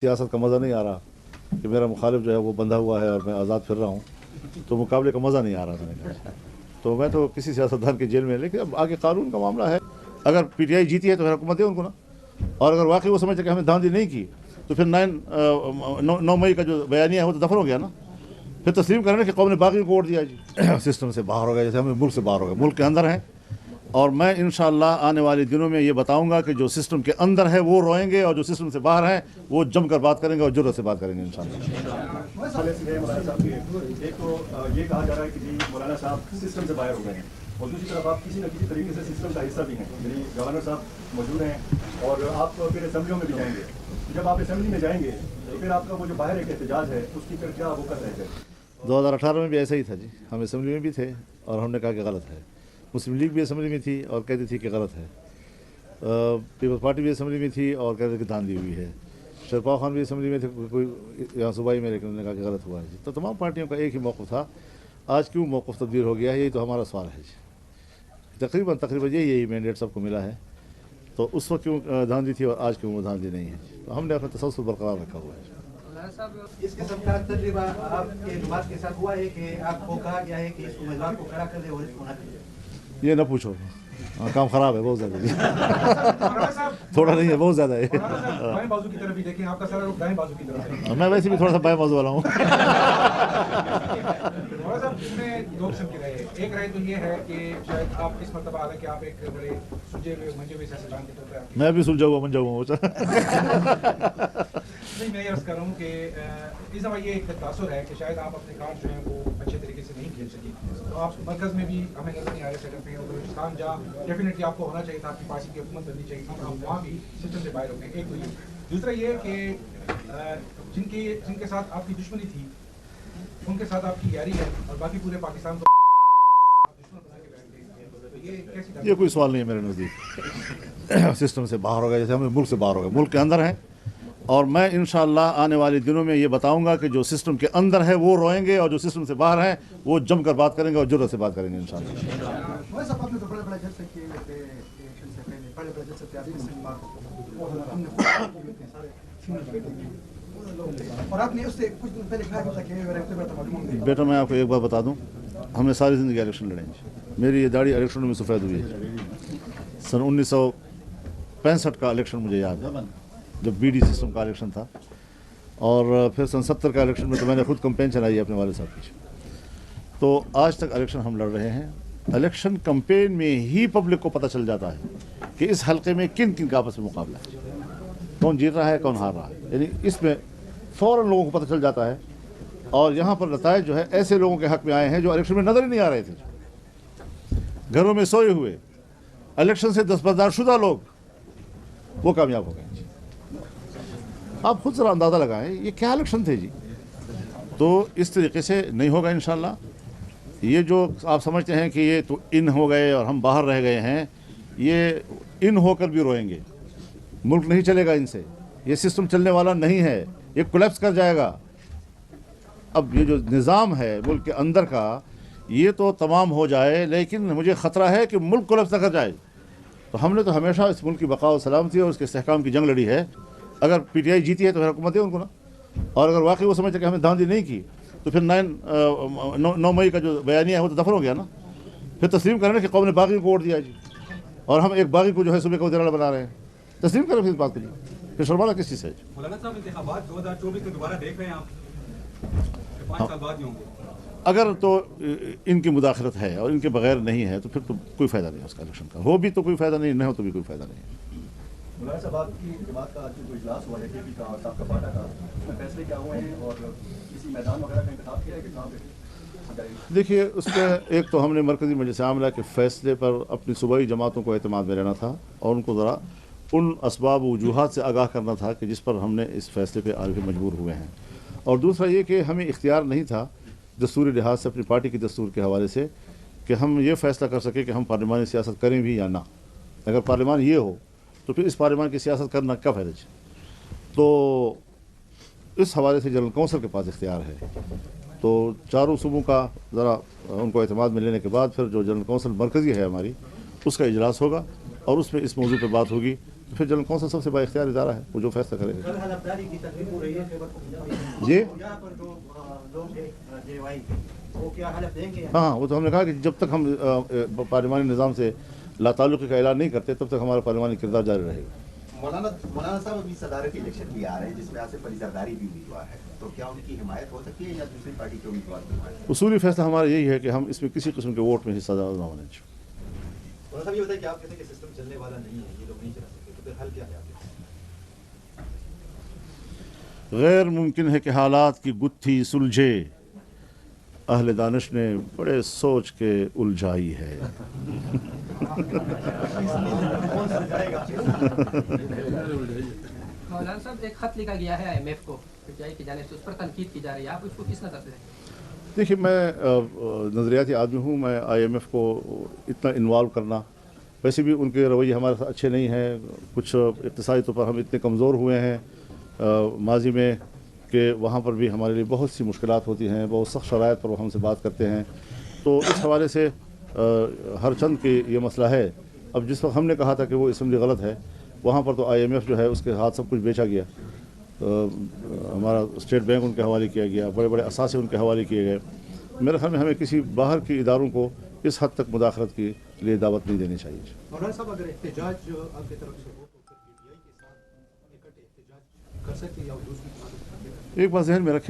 सियासत का मज़ा नहीं आ रहा कि मेरा मुखालिफ जो है वो बंधा हुआ है और मैं आज़ाद फिर रहा हूँ, तो मुकाबले का मज़ा नहीं आ रहा मैंने कहा। तो मैं तो किसी सियासतदान के जेल में, लेकिन अब आगे कानून का मामला है। अगर पीटीआई जीती है तो फिर हुकूमत है उनको ना, और अगर वाकई वो समझते कि हमें धांधली नहीं की तो फिर 9 मई का जो बयानिया है वो तो दफन हो गया ना। फिर तस्लीम करने कि कौम ने बाकी को वोट दिया जी। सिस्टम से बाहर हो गए, जैसे हम मुल्क से बाहर हो गए, मुल्क के अंदर हैं। और मैं इंशाअल्लाह आने वाले दिनों में ये बताऊंगा कि जो सिस्टम के अंदर है वो रोएंगे और जो सिस्टम से बाहर हैं वो जमकर बात करेंगे और जुर्रत से बात करेंगे इंशाअल्लाह। एक तो ये कहा जा रहा है कि जी मौलाना साहब सिस्टम से बाहर हो गए हैं, और दूसरी तरफ आप किसी न किसी तरीके से सिस्टम का हिस्सा भी हैं, यानी गवर्नर साहब मौजूद हैं और आप फिर असेंबलियों में भी जाएंगे। जब आप असेंबली में जाएंगे तो फिर आपका वो जो बाहर एक एहतजाज है उसकी फिर क्या वो कर रहे थे? 2018 में भी ऐसा ही था जी, हम असेंबली में भी थे और हमने कहा कि गलत है। मुस्लिम लीग भी असेंबली में थी और कहती थी कि गलत है। पीपल्स पार्टी भी असेंबली में थी और कहते थे कि धांधली हुई है। शरपाव खान भी असेंबली में थे, कोई यहाँ सूबाई में, लेकिन उन्होंने कहा कि गलत हुआ है जी। तो तमाम पार्टियों का एक ही मौक़िफ़ था। आज क्यों मौक़िफ़ तब्दील हो गया है, यही तो हमारा सवाल है जी। तकरीबन यही मैंडेट सबको मिला है, तो उस वक्त क्यों धांधली थी और आज क्यों वो धांधली नहीं है। तो हमने अपना तसल्सल बरकरार रखा हुआ है। इस किस्म का तजर्बा आपके जमात के साथ हुआ है कि आपको कहा गया है कि इस उम्मीदवार को खड़ा कर दे और इसको ना कर दे? ये ना पूछो, काम ख़राब है बहुत ज़्यादा जी। थोड़ा नहीं है, बहुत ज़्यादा है। बाएं बाजू की तरफ भी देखें, आपका सारा रुख दाएं बाजू की तरफ है। मैं वैसे भी थोड़ा सा बाएं बाजू वाला हूँ। इसमें दो किस्म की राय है। एक राय तो ये है कि शायद आप इस मरतबा, हालांकि आप एक बड़े सुलझे हुए मंजे हुए सियासतदान के तौर पर, मैं भी सुलझा हुआ बन जाऊँगा। नहीं, मैं ये अर्ज कर रहा हूँ कि इस दफ़ा ये एक तासुर है कि शायद आप अपने कार्ड जो हैं वो अच्छे तरीके से नहीं खेल सके। तो आप मरकज़ में भी हमें नजर नहीं आ रहे सेटअप में, और बलूचिस्तान जहाँ डेफिनेटली आपको होना चाहिए था, आपकी पार्टी की हुकूमत बननी चाहिए थी, आप वहाँ भी सिस्टम से बाहर हो गए। एक तो ये। दूसरा ये कि जिनके साथ आपकी दुश्मनी थी उनके साथ आपकी यारी है और बाकी पूरे पाकिस्तान को दुश्मन बना के बैठ गए। तो ये कैसी ये कोई सवाल नहीं है मेरे नज़दीक। सिस्टम से बाहर हो गए, जैसे हम मुल्क से बाहर हो गए, मुल्क के अंदर हैं। और मैं इंशाअल्लाह आने वाले दिनों में ये बताऊंगा कि जो सिस्टम के अंदर है वो रोएंगे और जो सिस्टम से बाहर हैं वो जमकर बात करेंगे और जुर्रत से बात करेंगे इंशाअल्लाह। आपने तो बड़े बड़े जलसे किए हुए थे इलेक्शन से पहले, बड़े बड़े जलसे और आपने उससे कुछ दिन पहले कहा था कि बेटा मैं आपको एक बात बता दूं, हमने सारी ज़िंदगी इलेक्शन लड़े हैं। मेरी ये दाढ़ी इलेक्शन में सफ़ेद हुई है। सन 1965 का इलेक्शन मुझे याद है, जब बीडी सिस्टम का इलेक्शन था, और फिर सन 70 का इलेक्शन में तो मैंने खुद कैंपेन चलाई है अपने वाले साहब की। तो आज तक इलेक्शन हम लड़ रहे हैं। इलेक्शन कैंपेन में ही पब्लिक को पता चल जाता है कि इस हलके में किन किन का आपस में मुकाबला है, कौन जीत रहा है कौन हार रहा है। यानी इसमें फ़ौरन लोगों को पता चल जाता है। और यहाँ पर नताइज जो है ऐसे लोगों के हक़ में आए हैं जो इलेक्शन में नज़र ही नहीं आ रहे थे, घरों में सोए हुए, इलेक्शन से दस्तबरदार शुदा लोग, वो कामयाब हो गए। आप खुद ज़रा अंदाज़ा लगाएं ये क्या इलेक्शन थे जी। तो इस तरीके से नहीं होगा इंशाअल्लाह। ये जो आप समझते हैं कि ये तो इन हो गए और हम बाहर रह गए हैं, ये इन होकर भी रोएंगे। मुल्क नहीं चलेगा इनसे, ये सिस्टम चलने वाला नहीं है, ये कोलैप्स कर जाएगा। अब ये जो निज़ाम है मुल्क के अंदर का, ये तो तमाम हो जाए, लेकिन मुझे ख़तरा है कि मुल्क कोलैप्स न कर जाए। तो हमने तो हमेशा इस मुल्क की बका और सलामती और उसके इस्तेहकाम की जंग लड़ी है। अगर पीटीआई जीती है तो फिर हुकूमत है उनको ना, और अगर वाकई वो समझते कि हमें धांधली नहीं की तो फिर 9 मई का जो बयानिया है वो तो दफन हो गया ना। फिर तस्लीम करने कि कौम ने बागी को वोट दिया जी, और हम एक बागी को जो है सुबह का वज़ीर बना रहे हैं। तस्लीम करें फिर इस बात के लिए, फिर शर्माना किस चीज़ से? मौलाना साहब, इंतखाबात 2024 में दोबारा देख रहे हैं आप, 5 साल बाद ही होंगे। अगर तो इनकी मुदाखलत है और इनके बगैर नहीं है तो फिर तो कोई फ़ायदा नहीं है उसका इलेक्शन का। हो भी तो कोई फ़ायदा नहीं, न हो तो भी कोई फ़ायदा नहीं है। मौलाना साहब, आपकी जमात का आज जो इजलास हुआ है केपी का और आपका पार्टी का, उसमें फैसले क्या हुए हैं और किसी मैदान वगैरह का इंतखाब किया है कि कहाँ पे? देखिए, उसमें एक तो हमने मरकज़ी मजलिस आमला के फ़ैसले पर अपनी सूबाई जमातों को एतमाद में रहना था और उनको ज़रा उन असबाब वजूहात से आगाह करना था कि जिस पर हमने इस फ़ैसले पर आगे मजबूर हुए हैं। और दूसरा ये कि हमें इख्तियार नहीं था दस्तूरी लिहाज से अपनी पार्टी के दस्तूर के हवाले से कि हम ये फ़ैसला कर सकें कि हम पार्लिमानी सियासत करें भी या ना। अगर पार्लिमान ये हो तो फिर इस पार्लिमान की सियासत करना क्या फ़ायदा। तो इस हवाले से जनरल कौंसिल के पास इख्तियार है। तो चारों सूबों का ज़रा उनको एतमाद में लेने के बाद फिर जो जनरल कौंसिल मरकज़ी है हमारी, उसका इजलास होगा और उसमें इस मौजू पर बात होगी پھر جنرل کونسل سب سے بااختیار ادارہ ہے، وہ جو فیصلہ کرے گا۔ کل حلفداری کی تقریب ہو رہی ہے جی یہاں پر جو لوگ ہیں JY کے وہ کیا حلف دیں گے؟ ہاں، وہ تو ہم نے کہا کہ جب تک ہم پارلیمانی نظام سے لا تعلقی کا اعلان نہیں کرتے تب تک ہمارا پارلیمانی کردار جاری رہے گا۔ مولانا صاحب ابھی صدارتی الیکشن بھی آ رہے ہیں جس میں آصف علی زرداری بھی امیدوار ہے، تو کیا ان کی حمایت ہو سکتی ہے یا دوسری پارٹی کے امیدوار کی حمایت؟ اصولی فیصلہ ہمارا یہی ہے کہ ہم اس میں کسی قسم کے ووٹ میں حصہ نہ ہونے چاہیے۔ مولانا صاحب یہ بتائیں کہ آپ کہتے ہیں کہ سسٹم چلنے والا نہیں ہے، یہ لوگ نہیں چلا سکتے، تو پھر حل کیا ہے آپ کے؟ غیر ممکن ہے کہ حالات کی گتھی سلجھے، اہل دانش نے بڑے سوچ کے الجھائی ہے۔ مولانا صاحب ایک خط لکھا گیا ہے IMF کو PTI کی جانب سے، اس پر تنقید کی جا رہی ہے، آپ اس کو کس نظر سے دیکھیں؟ دیکھیے، میں نظریاتی آدمی ہوں، میں IMF کو اتنا انوالو کرنا، ویسے بھی ان کے رویے ہمارے ساتھ اچھے نہیں ہیں، کچھ اقتصادی طور پر ہم اتنے کمزور ہوئے ہیں ماضی میں کہ وہاں پر بھی ہمارے لیے بہت سی مشکلات ہوتی ہیں، بہت سخت شرائط پر وہ ہم سے بات کرتے ہیں، تو اس حوالے سے ہر چند کی یہ مسئلہ ہے۔ اب جس وقت ہم نے کہا تھا کہ وہ اسمبلی غلط ہے، وہاں پر تو IMF جو ہے اس کے ہاتھ سب کچھ بیچا گیا، ہمارا اسٹیٹ بینک ان کے حوالے کیا گیا، بڑے بڑے اثاثے ان کے حوالے کیے گئے۔ میرے خیال میں ہمیں کسی باہر کی اداروں کو اس حد تک مداخلت کے لیے دعوت نہیں دینی چاہیے۔ مولانا صاحب اگر احتجاج جو آپ کی طرف سے ہو تو پھر PTI کے ساتھ اکٹھے احتجاج کر سکتے یا دوسری؟ ایک بات ذہن میں رکھیں